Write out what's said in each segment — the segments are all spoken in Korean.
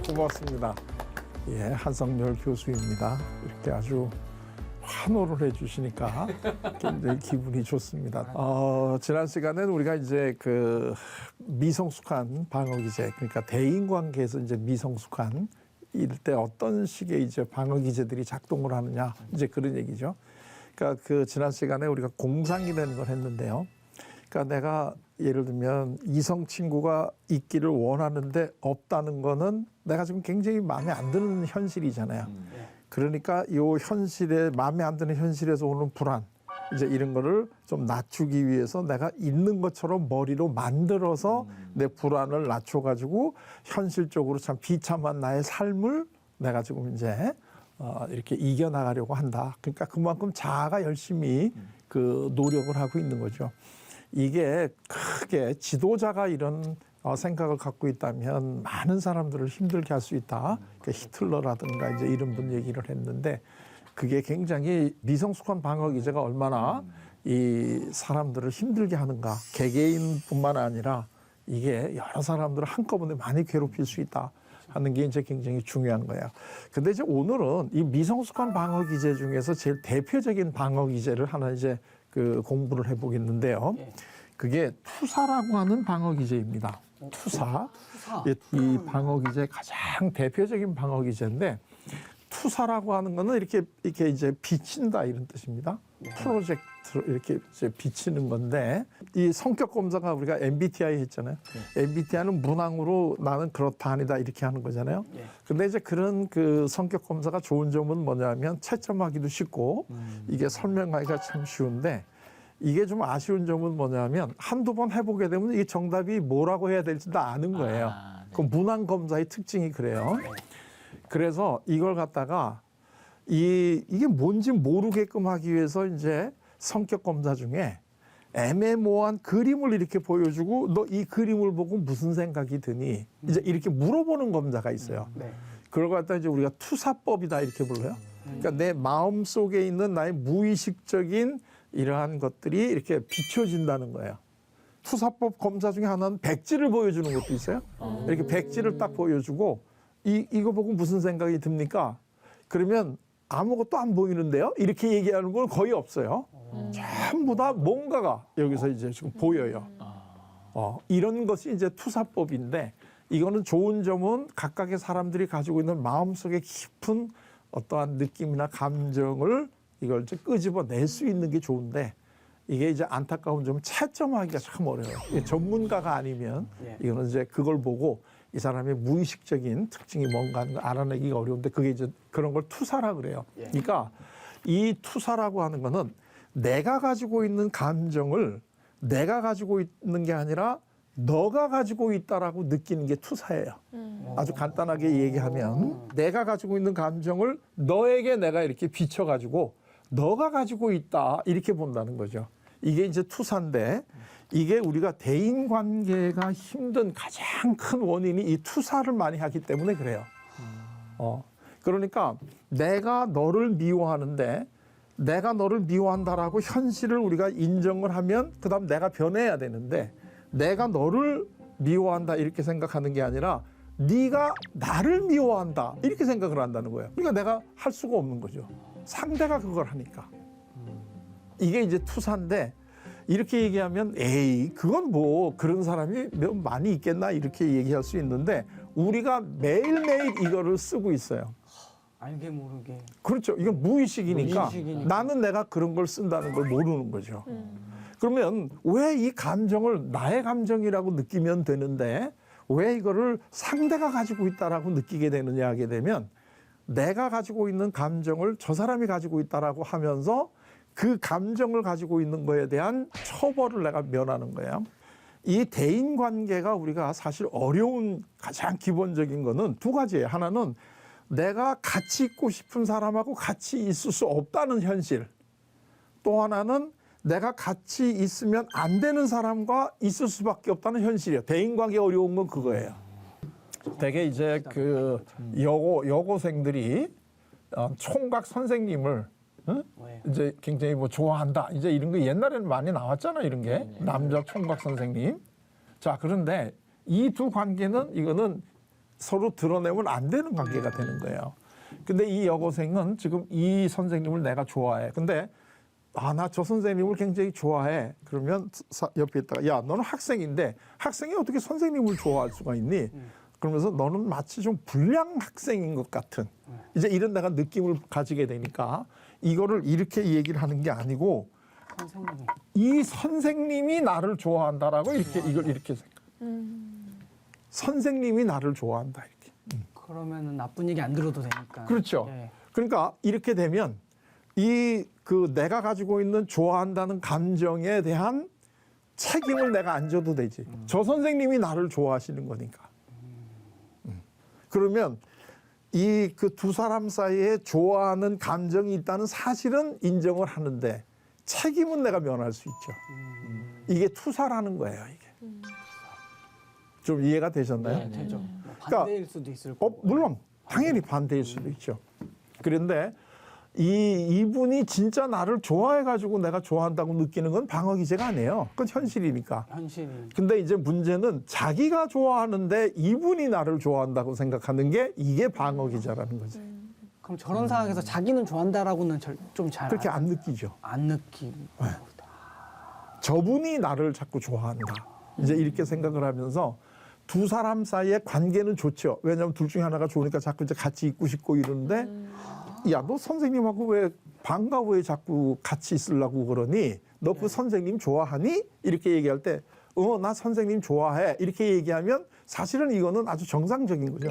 고맙습니다. 예, 한성열 교수입니다. 이렇게 아주 환호를 해주시니까 굉장히 기분이 좋습니다. 지난 시간에는 우리가 이제 그 미성숙한 방어 기제, 그러니까 대인 관계에서 이제 미성숙한 이럴 때 어떤 식의 이제 방어 기제들이 작동을 하느냐, 이제 그런 얘기죠. 그러니까 그 지난 시간에 우리가 공상이라는 걸 했는데요. 그러니까 내가 예를 들면 이성 친구가 있기를 원하는데 없다는 거는 내가 지금 굉장히 마음에 안 드는 현실이잖아요. 그러니까 이 현실에 마음에 안 드는 현실에서 오는 불안, 이제 이런 거를 좀 낮추기 위해서 내가 있는 것처럼 머리로 만들어서 내 불안을 낮춰가지고 현실적으로 참 비참한 나의 삶을 내가 지금 이제 이렇게 이겨나가려고 한다. 그러니까 그만큼 자아가 열심히 그 노력을 하고 있는 거죠. 이게 크게 지도자가 이런 생각을 갖고 있다면 많은 사람들을 힘들게 할 수 있다. 그러니까 히틀러라든가 이제 이런 분 얘기를 했는데 그게 굉장히 미성숙한 방어 기제가 얼마나 이 사람들을 힘들게 하는가. 개개인뿐만 아니라 이게 여러 사람들을 한꺼번에 많이 괴롭힐 수 있다 하는 게 이제 굉장히 중요한 거예요. 근데 이제 오늘은 이 미성숙한 방어 기제 중에서 제일 대표적인 방어 기제를 하나 이제 그 공부를 해보겠는데요. 그게 투사라고 하는 방어 기제입니다. 투사. 이 방어 기제 가장 대표적인 방어 기제인데 투사라고 하는 거는 이렇게 이제 비친다 이런 뜻입니다. 프로젝트로 이렇게 이제 비치는 건데 이 성격 검사가 우리가 MBTI 했잖아요. MBTI는 문항으로 나는 그렇다 아니다 이렇게 하는 거잖아요. 근데 이제 그런 그 성격 검사가 좋은 점은 뭐냐면 채점하기도 쉽고 이게 설명하기가 참 쉬운데 이게 좀 아쉬운 점은 뭐냐면 한두 번 해보게 되면 이게 정답이 뭐라고 해야 될지 다 아는 거예요. 그 문항 검사의 특징이 그래요. 그래서 이걸 갖다가 이게 뭔지 모르게끔 하기 위해서 이제 성격 검사 중에 애매모호한 그림을 이렇게 보여주고 너 이 그림을 보고 무슨 생각이 드니? 이제 이렇게 물어보는 검사가 있어요. 그걸 갖다 이제 우리가 투사법이다 이렇게 불러요. 그러니까 내 마음 속에 있는 나의 무의식적인 이러한 것들이 이렇게 비춰진다는 거예요. 투사법 검사 중에 하나는 백지를 보여주는 것도 있어요. 이렇게 백지를 딱 보여주고 이거 보고 무슨 생각이 듭니까? 그러면 아무것도 안 보이는데요? 이렇게 얘기하는 건 거의 없어요. 전부 다 뭔가가 여기서 이제 지금 보여요. 이런 것이 이제 투사법인데 이거는 좋은 점은 각각의 사람들이 가지고 있는 마음속에 깊은 어떠한 느낌이나 감정을 이걸 이제 끄집어낼 수 있는 게 좋은데 이게 이제 안타까운 점은 채점하기가 참 어려워요. 전문가가 아니면 이거는 이제 그걸 보고 이 사람의 무의식적인 특징이 뭔가 하는 걸 알아내기가 어려운데 그게 이제 그런 걸 투사라 그래요. 그러니까 이 투사라고 하는 거는 내가 가지고 있는 감정을 내가 가지고 있는 게 아니라 너가 가지고 있다라고 느끼는 게 투사예요. 아주 간단하게 얘기하면 내가 가지고 있는 감정을 너에게 내가 이렇게 비춰가지고 너가 가지고 있다 이렇게 본다는 거죠. 이게 이제 투사인데 이게 우리가 대인관계가 힘든 가장 큰 원인이 이 투사를 많이 하기 때문에 그래요. 그러니까 내가 너를 미워하는데 내가 너를 미워한다라고 현실을 우리가 인정을 하면 그다음 내가 변해야 되는데 내가 너를 미워한다 이렇게 생각하는 게 아니라 네가 나를 미워한다 이렇게 생각을 한다는 거예요. 그러니까 내가 할 수가 없는 거죠. 상대가 그걸 하니까. 이게 이제 투사인데 이렇게 얘기하면 에이 그건 뭐 그런 사람이 많이 있겠나 이렇게 얘기할 수 있는데 우리가 매일매일 이거를 쓰고 있어요. 알게 모르게. 그렇죠. 이건 무의식이니까 나는 내가 그런 걸 쓴다는 걸 모르는 거죠. 그러면 왜 이 감정을 나의 감정이라고 느끼면 되는데 왜 이거를 상대가 가지고 있다라고 느끼게 되느냐 하게 되면 내가 가지고 있는 감정을 저 사람이 가지고 있다라고 하면서 그 감정을 가지고 있는 거에 대한 처벌을 내가 면하는 거예요. 이 대인관계가 우리가 사실 어려운 가장 기본적인 거는 두 가지예요. 하나는 내가 같이 있고 싶은 사람하고 같이 있을 수 없다는 현실. 또 하나는 내가 같이 있으면 안 되는 사람과 있을 수밖에 없다는 현실이에요. 대인관계 어려운 건 그거예요. 되게 이제 그 여고생들이 총각 선생님을 이제 굉장히 뭐 좋아한다. 이제 이런 거 옛날에는 많이 나왔잖아. 이런 게 남자 총각 선생님. 자, 그런데 이 두 관계는 이거는 서로 드러내면 안 되는 관계가 되는 거예요. 근데 이 여고생은 지금 이 선생님을 내가 좋아해. 근데 나 저 선생님을 굉장히 좋아해. 그러면 옆에 있다가 야, 너는 학생인데 학생이 어떻게 선생님을 좋아할 수가 있니? 그러면서 너는 마치 좀 불량 학생인 것 같은 이제 이런 내가 느낌을 가지게 되니까 이거를 이렇게 얘기를 하는 게 아니고 선생님. 이 선생님이 나를 좋아한다라고 이걸 이렇게 생각. 선생님이 나를 좋아한다 이렇게. 그러면은 나쁜 얘기 안 들어도 되니까. 그렇죠. 예. 그러니까 이렇게 되면 내가 가지고 있는 좋아한다는 감정에 대한 책임을 내가 안 져도 되지. 저 선생님이 나를 좋아하시는 거니까. 그러면 그 두 사람 사이에 좋아하는 감정이 있다는 사실은 인정을 하는데 책임은 내가 면할 수 있죠. 이게 투사라는 거예요. 이게. 좀 이해가 되셨나요? 네, 되죠. 뭐 그러니까, 반대일 수도 있을 거고. 물론 당연히 반대일 수도 있죠. 그런데 이분이 진짜 나를 좋아해가지고 내가 좋아한다고 느끼는 건 방어 기제가 아니에요. 그건 현실이니까. 현실이. 근데 이제 문제는 자기가 좋아하는데 이분이 나를 좋아한다고 생각하는 게 이게 방어 기제라는 거지. 그럼 저런 상황에서 자기는 좋아한다라고는 좀 잘 그렇게 안 느끼죠. 안 느끼고. 저분이 나를 자꾸 좋아한다. 이제 이렇게 생각을 하면서 두 사람 사이의 관계는 좋죠. 왜냐하면 둘 중에 하나가 좋으니까 자꾸 이제 같이 있고 싶고 이러는데 야, 너 선생님하고 왜 방과 후에 자꾸 같이 있으려고 그러니? 너 그 선생님 좋아하니? 이렇게 얘기할 때 나 선생님 좋아해. 이렇게 얘기하면 사실은 이거는 아주 정상적인 거죠.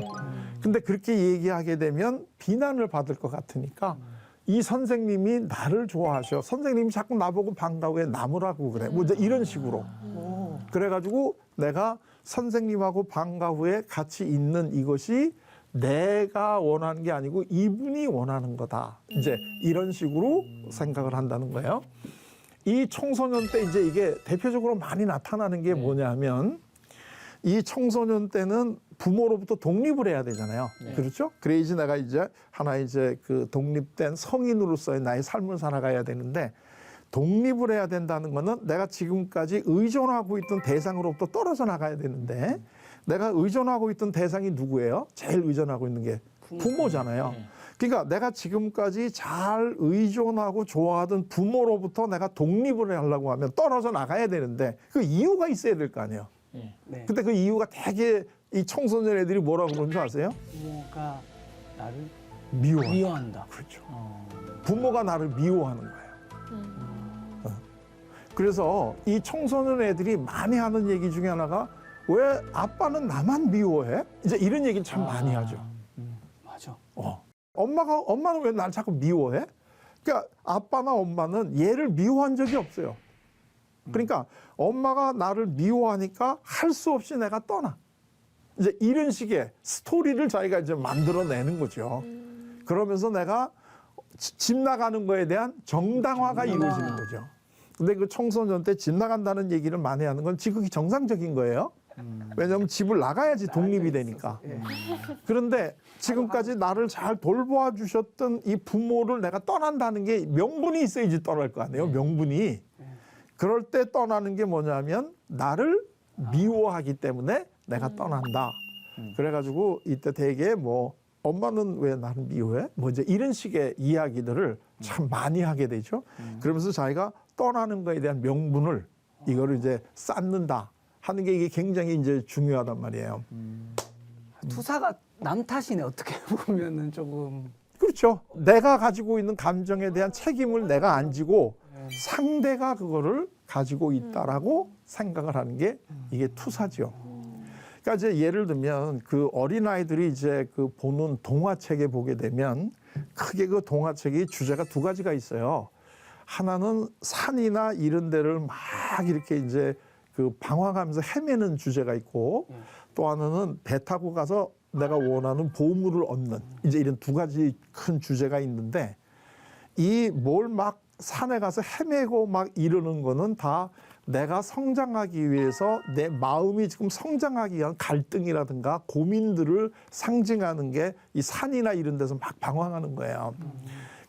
근데 그렇게 얘기하게 되면 비난을 받을 것 같으니까 이 선생님이 나를 좋아하셔. 선생님이 자꾸 나보고 방과 후에 남으라고 그래. 뭐 이제 이런 식으로. 그래가지고 내가 선생님하고 방과 후에 같이 있는 이것이 내가 원하는 게 아니고 이분이 원하는 거다. 이제 이런 식으로 생각을 한다는 거예요. 이 청소년 때 이제 이게 대표적으로 많이 나타나는 게 뭐냐면 이 청소년 때는 부모로부터 독립을 해야 되잖아요. 그렇죠? 그래야지 내가 이제 그 독립된 성인으로서의 나의 삶을 살아가야 되는데 독립을 해야 된다는 거는 내가 지금까지 의존하고 있던 대상으로부터 떨어져 나가야 되는데 내가 의존하고 있던 대상이 누구예요? 제일 의존하고 있는 게 부모잖아요. 그러니까 내가 지금까지 잘 의존하고 좋아하던 부모로부터 내가 독립을 하려고 하면 떨어져 나가야 되는데 그 이유가 있어야 될 거 아니에요. 네. 근데 그 이유가 되게 이 청소년 애들이 뭐라고 그러는 줄 아세요? 부모가 나를 미워한다. 그렇죠. 부모가 나를 미워하는 거예요. 그래서 이 청소년 애들이 많이 하는 얘기 중에 하나가 왜 아빠는 나만 미워해? 이제 이런 얘기를 참 많이 하죠. 맞아. 엄마는 왜 날 자꾸 미워해? 그러니까 아빠나 엄마는 얘를 미워한 적이 없어요. 그러니까 엄마가 나를 미워하니까 할 수 없이 내가 떠나. 이제 이런 식의 스토리를 자기가 이제 만들어내는 거죠. 그러면서 내가 집 나가는 거에 대한 정당화가 이루어지는 거죠. 근데 그 청소년 때 집 나간다는 얘기를 많이 하는 건 지극히 정상적인 거예요. 왜냐하면 집을 나가야지 독립이 되니까. 그런데 지금까지 나를 잘 돌보아 주셨던 이 부모를 내가 떠난다는 게 명분이 있어야지 떠날 거 아니에요. 명분이. 그럴 때 떠나는 게 뭐냐면 나를 미워하기 때문에 내가 떠난다. 그래가지고 이때 되게 뭐 엄마는 왜 나를 미워해? 뭐 이제 이런 식의 이야기들을 참 많이 하게 되죠. 그러면서 자기가 떠나는 거에 대한 명분을 이거를 이제 쌓는다 하는 게 이게 굉장히 이제 중요하단 말이에요. 투사가 남 탓이네 어떻게 보면은 조금. 그렇죠. 내가 가지고 있는 감정에 대한 책임을 내가 안 지고 상대가 그거를 가지고 있다라고 생각을 하는 게 이게 투사죠. 그러니까 이제 예를 들면 그 어린아이들이 이제 그 보는 동화책에 보게 되면 크게 그 동화책이 주제가 두 가지가 있어요. 하나는 산이나 이런 데를 막 이렇게 이제 그 방황하면서 헤매는 주제가 있고 또 하나는 배 타고 가서 내가 원하는 보물을 얻는 이제 이런 두 가지 큰 주제가 있는데 이 뭘 막 산에 가서 헤매고 막 이러는 거는 다 내가 성장하기 위해서 내 마음이 지금 성장하기 위한 갈등이라든가 고민들을 상징하는 게 이 산이나 이런 데서 막 방황하는 거예요.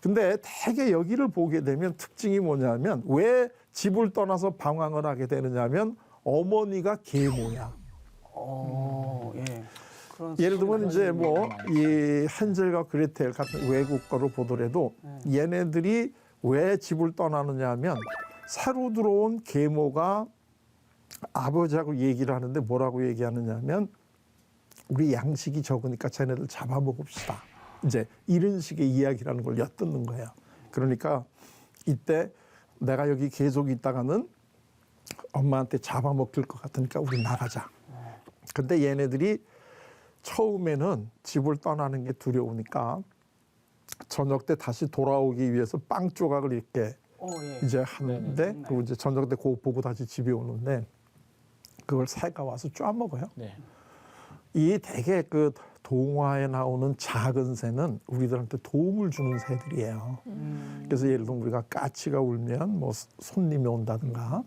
근데 대개 여기를 보게 되면 특징이 뭐냐면 왜 집을 떠나서 방황을 하게 되느냐면 어머니가 계모야. 예. 예를 들면 이제 뭐 이 헨젤과 그레텔 같은 외국 거를 보더라도 얘네들이 왜 집을 떠나느냐 하면 새로 들어온 계모가 아버지하고 얘기를 하는데 뭐라고 얘기하느냐 하면 우리 양식이 적으니까 쟤네들 잡아먹읍시다. 이제 이런 식의 이야기라는 걸 엿듣는 거예요. 그러니까 이때 내가 여기 계속 있다가는 엄마한테 잡아먹힐 것 같으니까 우리 나가자. 근데 얘네들이 처음에는 집을 떠나는 게 두려우니까 저녁 때 다시 돌아오기 위해서 빵 조각을 이렇게 예. 이제 하는데 그리고 이제 저녁 때 그거 보고 다시 집에 오는데 그걸 새가 와서 쪼아 먹어요. 네. 이 대개 그 동화에 나오는 작은 새는 우리들한테 도움을 주는 새들이에요. 그래서 예를 들면 우리가 까치가 울면 뭐 손님이 온다든가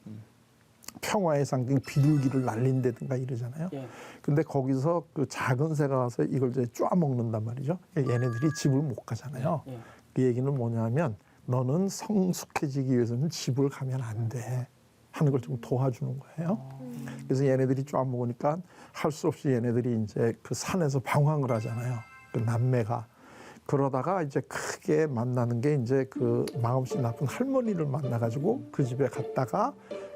평화의 상징 비둘기를 날린다든가 이러잖아요. 예. 근데 거기서 그 작은 새가 와서 이걸 이제 쪼아 먹는단 말이죠. 얘네들이 집을 못 가잖아요. 예. 그 얘기는 뭐냐면 너는 성숙해지기 위해서는 집을 가면 안 돼 하는 걸 좀 도와주는 거예요. 그래서 얘네들이 쪼아 먹으니까 할 수 없이 얘네들이 이제 그 산에서 방황을 하잖아요. 그 남매가. 그러다가 이제 크게 만나는 게 이제 그 마음씨 나쁜 할머니를 만나가지고 그 집에 갔다가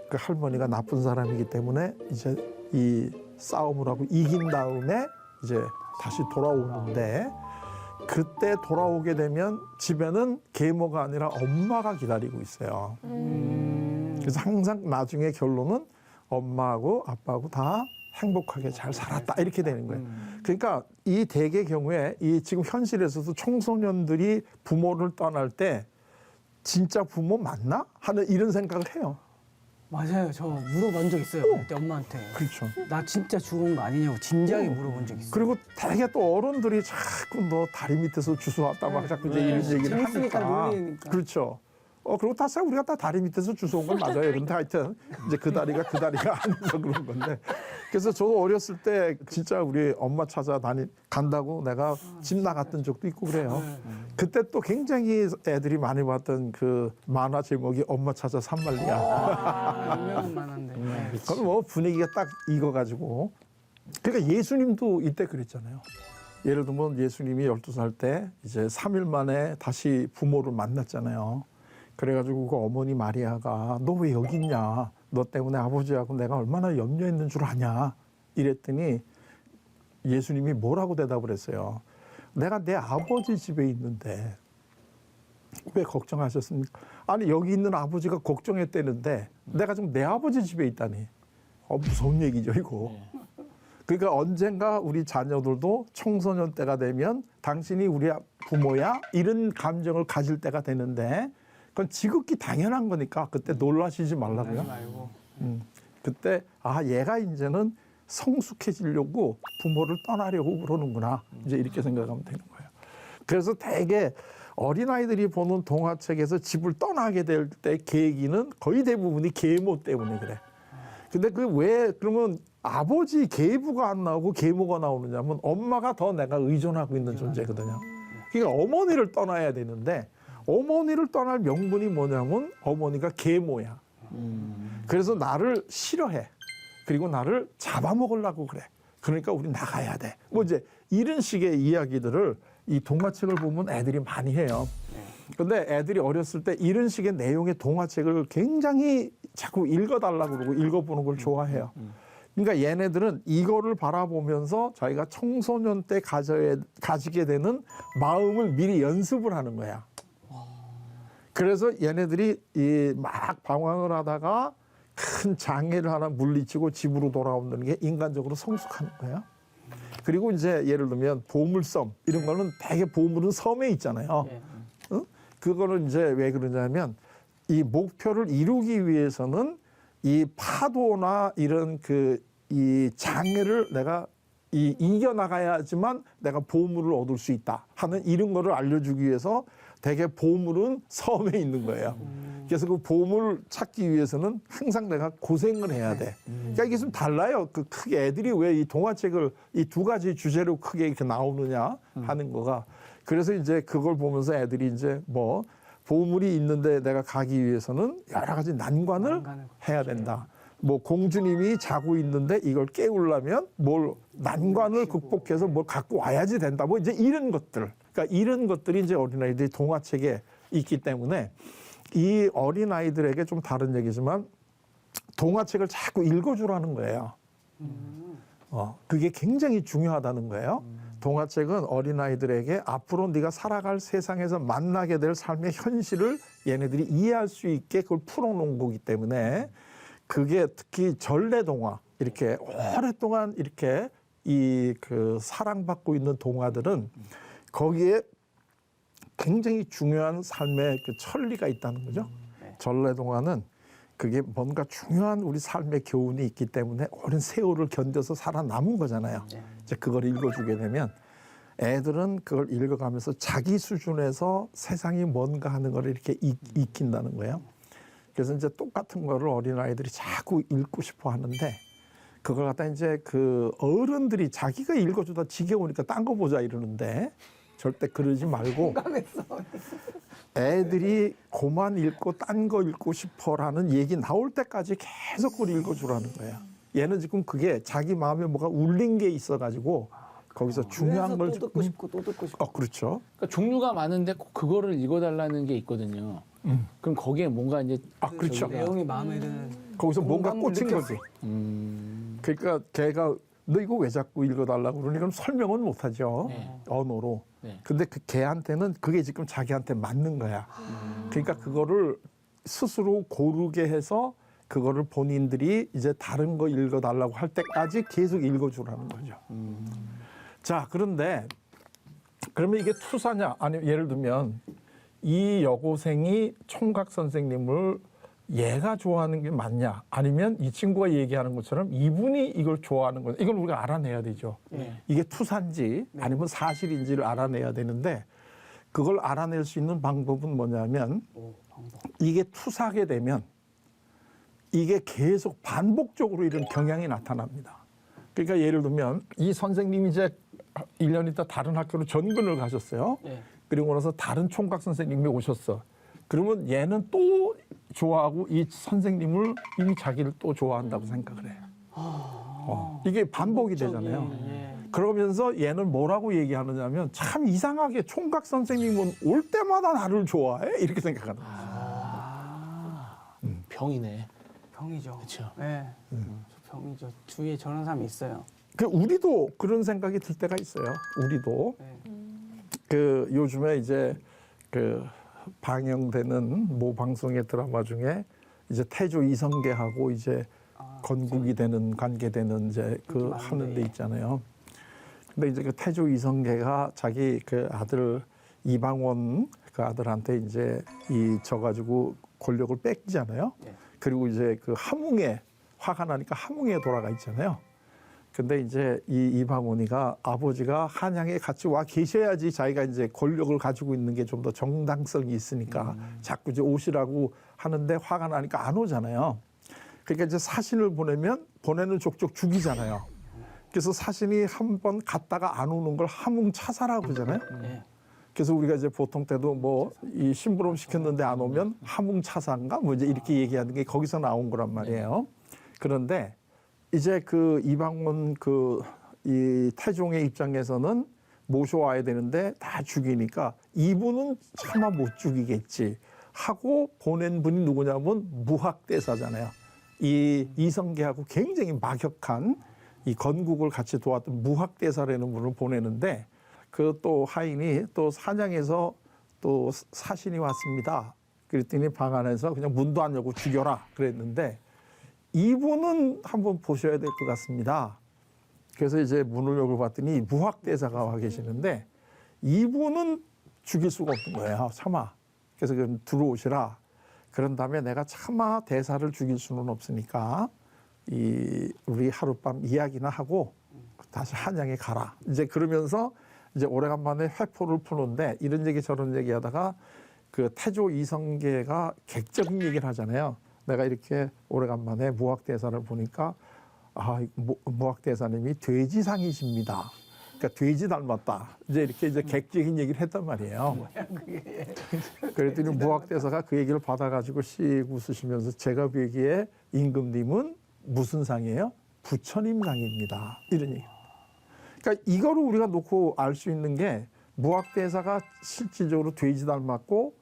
그 할머니가 나쁜 사람이기 때문에 이제 이 싸움을 하고 이긴 다음에 이제 다시 돌아오는데 그때 돌아오게 되면 집에는 계모가 아니라 엄마가 기다리고 있어요. 그래서 항상 나중에 결론은 엄마하고 아빠하고 다 행복하게 잘 살았다 이렇게 되는 거예요. 그러니까 이 대개 경우에 이 지금 현실에서도 청소년들이 부모를 떠날 때 진짜 부모 맞나 하는 이런 생각을 해요. 맞아요. 저 물어본 적 있어요. 그때 엄마한테. 그렇죠. 나 진짜 죽은 거 아니냐고 진지하게 물어본 적 있어요. 그리고 되게 또 어른들이 자꾸 너 다리 밑에서 주워왔다 막 자꾸 이제 이런 얘기를 재밌으니까 하니까. 놀리니까. 그렇죠. 그리고 다 우리가 다 다리 밑에서 주워온 건 맞아요. 근데 하여튼 이제 그 다리가 아니어서 그런 건데. 그래서 저도 어렸을 때 진짜 우리 엄마 찾아 간다고 내가 집 나갔던 적도 있고 그래요. 그때 또 굉장히 애들이 많이 봤던 그 만화 제목이 엄마 찾아 산말리야. 유명한 만화인데. 네. 그건 뭐 분위기가 딱 익어가지고. 그러니까 예수님도 이때 그랬잖아요. 예를 들면 예수님이 12살 때 이제 3일 만에 다시 부모를 만났잖아요. 그래가지고 그 어머니 마리아가 너 왜 여기 있냐? 너 때문에 아버지하고 내가 얼마나 염려했는 줄 아냐? 이랬더니 예수님이 뭐라고 대답을 했어요? 내가 내 아버지 집에 있는데 왜 걱정하셨습니까? 아니 여기 있는 아버지가 걱정했다는데 내가 지금 내 아버지 집에 있다니. 무서운 얘기죠 이거. 그러니까 언젠가 우리 자녀들도 청소년 때가 되면 당신이 우리 부모야 이런 감정을 가질 때가 되는데 그건 지극히 당연한 거니까 그때 놀라시지 말라고요. 말고. 그때 얘가 이제는 성숙해지려고 부모를 떠나려고 그러는구나. 이제 이렇게 생각하면 되는 거예요. 그래서 대개 어린아이들이 보는 동화책에서 집을 떠나게 될 때 계기는 거의 대부분이 계모 때문에 그래. 근데 그 왜 그러면 아버지 계부가 안 나오고 계모가 나오느냐면 엄마가 더 내가 의존하고 있는 존재거든요. 그러니까 어머니를 떠나야 되는데 어머니를 떠날 명분이 뭐냐면 어머니가 계모야. 그래서 나를 싫어해. 그리고 나를 잡아먹으려고 그래. 그러니까 우리 나가야 돼. 뭐 이제 이런 식의 이야기들을 이 동화책을 보면 애들이 많이 해요. 근데 애들이 어렸을 때 이런 식의 내용의 동화책을 굉장히 자꾸 읽어달라고 그러고 읽어보는 걸 좋아해요. 그러니까 얘네들은 이거를 바라보면서 자기가 청소년 때 가지게 되는 마음을 미리 연습을 하는 거야. 그래서 얘네들이 막 방황을 하다가 큰 장애를 하나 물리치고 집으로 돌아오는 게 인간적으로 성숙하는 거예요. 그리고 이제 예를 들면 보물섬 이런 거는 대개 보물은 섬에 있잖아요. 응? 그거는 이제 왜 그러냐면 이 목표를 이루기 위해서는 이 파도나 이런 이 장애를 내가 이겨나가야지만 내가 보물을 얻을 수 있다 하는 이런 거를 알려주기 위해서 대개 보물은 섬에 있는 거예요. 그래서 그 보물을 찾기 위해서는 항상 내가 고생을 해야 돼. 그러니까 이게 좀 달라요. 그 크게 애들이 왜 이 동화책을 이 두 가지 주제로 크게 이렇게 나오느냐 하는 거가. 그래서 이제 그걸 보면서 애들이 이제 뭐 보물이 있는데 내가 가기 위해서는 여러 가지 난관을 해야 된다. 뭐 공주님이 자고 있는데 이걸 깨우려면 뭘 난관을 극복해서 뭘 갖고 와야지 된다. 뭐 이제 이런 것들. 그러니까 이런 것들이 이제 어린아이들이 동화책에 있기 때문에 이 어린아이들에게 좀 다른 얘기지만 동화책을 자꾸 읽어주라는 거예요. 그게 굉장히 중요하다는 거예요. 동화책은 어린아이들에게 앞으로 네가 살아갈 세상에서 만나게 될 삶의 현실을 얘네들이 이해할 수 있게 그걸 풀어놓은 거기 때문에 그게 특히 전래동화 이렇게 오랫동안 이렇게 이 그 사랑받고 있는 동화들은 거기에 굉장히 중요한 삶의 그 천리가 있다는 거죠. 전래동화는 그게 뭔가 중요한 우리 삶의 교훈이 있기 때문에 오랜 세월을 견뎌서 살아남은 거잖아요. 이제 그걸 읽어주게 되면 애들은 그걸 읽어가면서 자기 수준에서 세상이 뭔가 하는 걸 이렇게 익힌다는 거예요. 그래서 이제 똑같은 거를 어린아이들이 자꾸 읽고 싶어 하는데 그걸 갖다 이제 그 어른들이 자기가 읽어주다 지겨우니까 딴 거 보자 이러는데 절대 그러지 말고 애들이 그만 읽고 딴 거 읽고 싶어라는 얘기 나올 때까지 계속 그걸 읽어주라는 거예요. 얘는 지금 그게 자기 마음에 뭐가 울린 게 있어가지고 거기서 중요한 걸 또 듣고 싶고 또 듣고 싶고. 그렇죠. 그러니까 종류가 많은데 꼭 그거를 읽어달라는 게 있거든요. 그럼 거기에 뭔가 이제 그렇죠. 내용이 마음에 드는. 거기서 뭔가 공감을 꽂힌 느꼈어. 거지. 그러니까 걔가 너 이거 왜 자꾸 읽어달라고 그러니 그럼 설명은 못하죠. 네. 언어로. 네. 근데 그 걔한테는 그게 지금 자기한테 맞는 거야. 그러니까 그거를 스스로 고르게 해서 그거를 본인들이 이제 다른 거 읽어달라고 할 때까지 계속 읽어주라는 거죠. 자, 그런데 그러면 이게 투사냐? 아니 예를 들면 이 여고생이 총각 선생님을 얘가 좋아하는 게 맞냐? 아니면 이 친구가 얘기하는 것처럼 이분이 이걸 좋아하는 거냐? 이걸 우리가 알아내야 되죠. 네. 이게 투사인지 아니면 사실인지를 알아내야 되는데 그걸 알아낼 수 있는 방법은 뭐냐면 이게 투사하게 되면 이게 계속 반복적으로 이런 경향이 나타납니다. 그러니까 예를 들면 이 선생님이 이제 1년 있다 다른 학교로 전근을 가셨어요. 네. 그리고 나서 다른 총각 선생님이 오셨어. 그러면 얘는 또 좋아하고 이 선생님을 이미 자기를 또 좋아한다고 생각을 해요. 이게 반복이 되잖아요. 그러면서 얘는 뭐라고 얘기하느냐면 참 이상하게 총각 선생님은 올 때마다 나를 좋아해 이렇게 생각하는 거예요. 병이네. 병이죠. 그렇죠. 네. 저 병이죠. 주위에 저런 사람이 있어요. 그 우리도 그런 생각이 들 때가 있어요. 우리도 네. 그 요즘에 이제 그 방영되는 모 방송의 드라마 중에 이제 태조 이성계하고 이제 건국이 되는 관계되는 이제 그 많은데. 하는 데 있잖아요. 근데 이제 그 태조 이성계가 자기 그 아들 이방원 그 아들한테 이제 이 져가지고 권력을 뺏기잖아요. 네. 그리고 이제 그 함흥에 화가 나니까 함흥에 돌아가 있잖아요. 근데 이제 이 이방원이가 아버지가 한양에 같이 와 계셔야지 자기가 이제 권력을 가지고 있는 게 좀 더 정당성이 있으니까 자꾸 이제 오시라고 하는데 화가 나니까 안 오잖아요. 그러니까 이제 사신을 보내는 족족 죽이잖아요. 그래서 사신이 한 번 갔다가 안 오는 걸 함흥차사라고 그러잖아요. 네. 그래서 우리가 이제 보통 때도 뭐 이 심부름 시켰는데 안 오면 함흥차사인가 뭐 이제 이렇게 얘기하는 게 거기서 나온 거란 말이에요. 그런데 이제 그 이방원 그 이 태종의 입장에서는 모셔와야 되는데 다 죽이니까 이분은 차마 못 죽이겠지 하고 보낸 분이 누구냐면 무학대사잖아요. 이 이성계하고 굉장히 막역한 이 건국을 같이 도왔던 무학대사라는 분을 보내는데 그 또 하인이 또 사냥에서 또 사신이 왔습니다. 그랬더니 방 안에서 그냥 문도 안 열고 죽여라 그랬는데 이분은 한번 보셔야 될 것 같습니다. 그래서 이제 문을 열고 봤더니 무학대사가 와 계시는데 이분은 죽일 수가 없는 거예요. 차마. 그래서 그럼 들어오시라. 그런 다음에 내가 차마 대사를 죽일 수는 없으니까 우리 하룻밤 이야기나 하고 다시 한양에 가라. 이제 그러면서 이제 오래간만에 회포를 푸는데 이런 얘기 저런 얘기 하다가 그 태조 이성계가 객적인 얘기를 하잖아요. 내가 이렇게 오래간만에 무학대사를 보니까 무학대사님이 돼지상이십니다. 그러니까 돼지 닮았다. 이제 객적인 얘기를 했단 말이에요. 그랬더니 무학대사가 그 얘기를 받아가지고 씩 웃으시면서 제가 보기에 임금님은 무슨 상이에요? 부처님 상입니다. 이런 얘기. 그러니까 이거를 우리가 놓고 알 수 있는 게 무학대사가 실질적으로 돼지 닮았고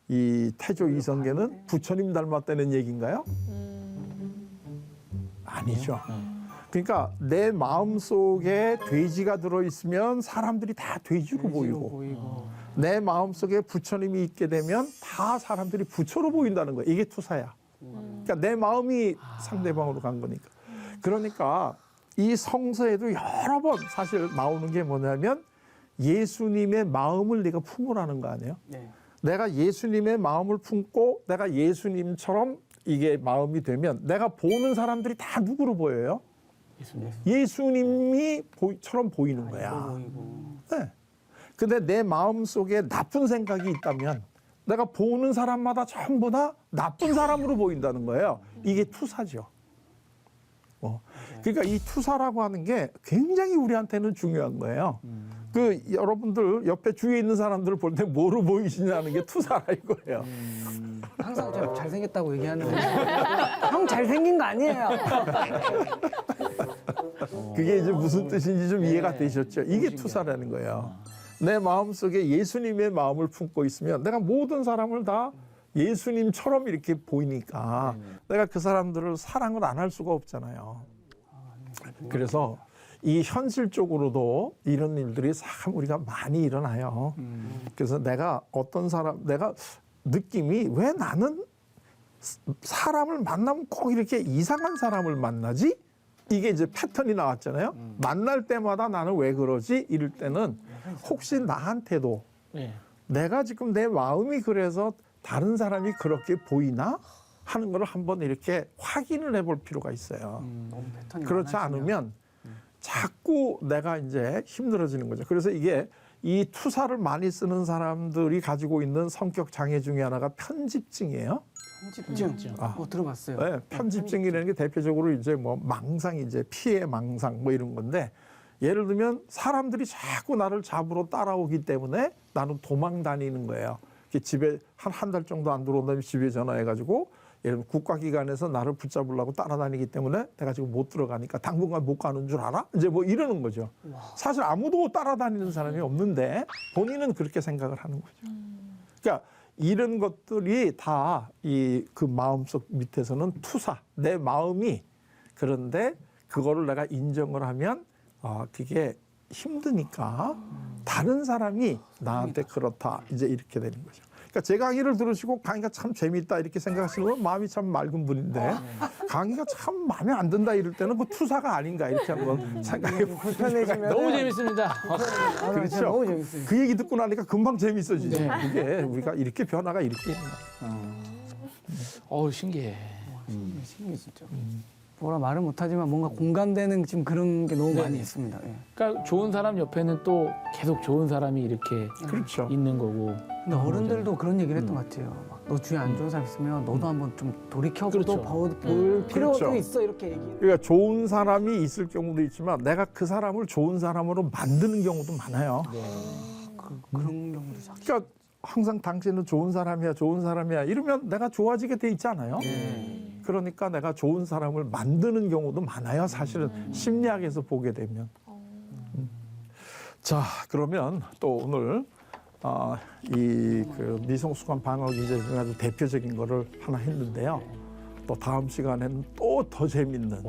이 태조 이성계는 부처님 닮았다는 얘기인가요? 아니죠. 그러니까 내 마음 속에 돼지가 들어있으면 사람들이 다 돼지로 보이고 내 마음 속에 부처님이 있게 되면 다 사람들이 부처로 보인다는 거예요. 이게 투사야. 그러니까 내 마음이 상대방으로 간 거니까. 그러니까 이 성서에도 여러 번 사실 나오는 게 뭐냐면 예수님의 마음을 네가 품으라는 거 아니에요? 네. 내가 예수님의 마음을 품고 내가 예수님처럼 이게 마음이 되면 내가 보는 사람들이 다 누구로 보여요? 예수님처럼 보이는 거야. 네. 근데 내 마음 속에 나쁜 생각이 있다면 내가 보는 사람마다 전부 다 나쁜 사람으로 보인다는 거예요. 이게 투사죠. 그러니까 이 투사라고 하는 게 굉장히 우리한테는 중요한 거예요. 그 여러분들 옆에 주위에 있는 사람들을 볼 때 뭐로 보이시냐는 게 투사라 이거예요. 항상 저 잘생겼다고 얘기하는데 형 잘생긴 거 아니에요. 그게 이제 무슨 뜻인지 좀 이해가 되셨죠? 이게 투사라는 거예요. 내 마음속에 예수님의 마음을 품고 있으면 내가 모든 사람을 다 예수님처럼 이렇게 보이니까 내가 그 사람들을 사랑을 안 할 수가 없잖아요. 그래서 이 현실적으로도 이런 일들이 참 우리가 많이 일어나요. 그래서 내가 어떤 사람, 내가 느낌이 왜 나는 사람을 만나면 꼭 이렇게 이상한 사람을 만나지? 이게 이제 패턴이 나왔잖아요. 만날 때마다 나는 왜 그러지? 이럴 때는 혹시 나한테도 내가 지금 내 마음이 그래서 다른 사람이 그렇게 보이나? 하는 걸 한번 이렇게 확인을 해볼 필요가 있어요. 그렇지 않으면 자꾸 내가 이제 힘들어지는 거죠. 그래서 이게 이 투사를 많이 쓰는 사람들이 가지고 있는 성격 장애 중에 하나가 편집증이에요. 편집증. 들어봤어요. 네, 편집증이라는 게 대표적으로 이제 뭐 망상, 이제 피해 망상 뭐 이런 건데 예를 들면 사람들이 자꾸 나를 잡으러 따라오기 때문에 나는 도망 다니는 거예요. 집에 한 달 정도 안 들어온다면 집에 전화해가지고 예를 들면 국가기관에서 나를 붙잡으려고 따라다니기 때문에 내가 지금 못 들어가니까 당분간 못 가는 줄 알아? 이제 뭐 이러는 거죠. 사실 아무도 따라다니는 사람이 없는데 본인은 그렇게 생각을 하는 거죠. 그러니까 이런 것들이 다 이 그 마음속 밑에서는 투사, 내 마음이 그런데 그거를 내가 인정을 하면 그게 힘드니까 다른 사람이 나한테 그렇다 이제 이렇게 되는 거죠. 그러니까 제 강의를 들으시고 강의가 참 재미있다 이렇게 생각하시는 건 마음이 참 맑은 분인데 강의가 참 마음에 안 든다 이럴 때는 그 투사가 아닌가 이렇게 한번 생각해 보시면 너무 재밌습니다. 그렇죠. 너무 재밌어요. 그 얘기 듣고 나니까 금방 재밌어지죠. 이게 우리가 이렇게 변화가 이렇게 있나. 신기해. 신기해 진짜. 뭐라 말은 못하지만 뭔가 공감되는 지금 그런 게 너무 많이 있습니다. 예. 그러니까 좋은 사람 옆에는 또 계속 좋은 사람이 이렇게 그렇죠. 있는 거고. 근데 어른들도 그런 얘기를 했던 것 같아요. 막 너 주위에 안 좋은 사람 있으면 너도 한번 좀 돌이켜보고 그렇죠. 볼 필요도 그렇죠. 있어 이렇게 얘기. 그러니까 좋은 사람이 있을 경우도 있지만 내가 그 사람을 좋은 사람으로 만드는 경우도 많아요. 그런 경우도 작. 그러니까 항상 당신은 좋은 사람이야, 좋은 사람이야 이러면 내가 좋아지게 돼 있잖아요. 그러니까 내가 좋은 사람을 만드는 경우도 많아요. 사실은 심리학에서 보게 되면. 자, 그러면 또 오늘 이 그 미성숙한 방어 기제 중에 아주 대표적인 거를 하나 했는데요. 또 다음 시간에는 또 더 재밌는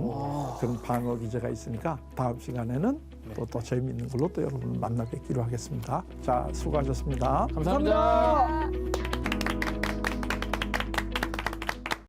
그런 방어 기제가 있으니까 다음 시간에는 또 더 재밌는 걸로 또 여러분 만나 뵙기로 하겠습니다. 자, 수고하셨습니다. 감사합니다.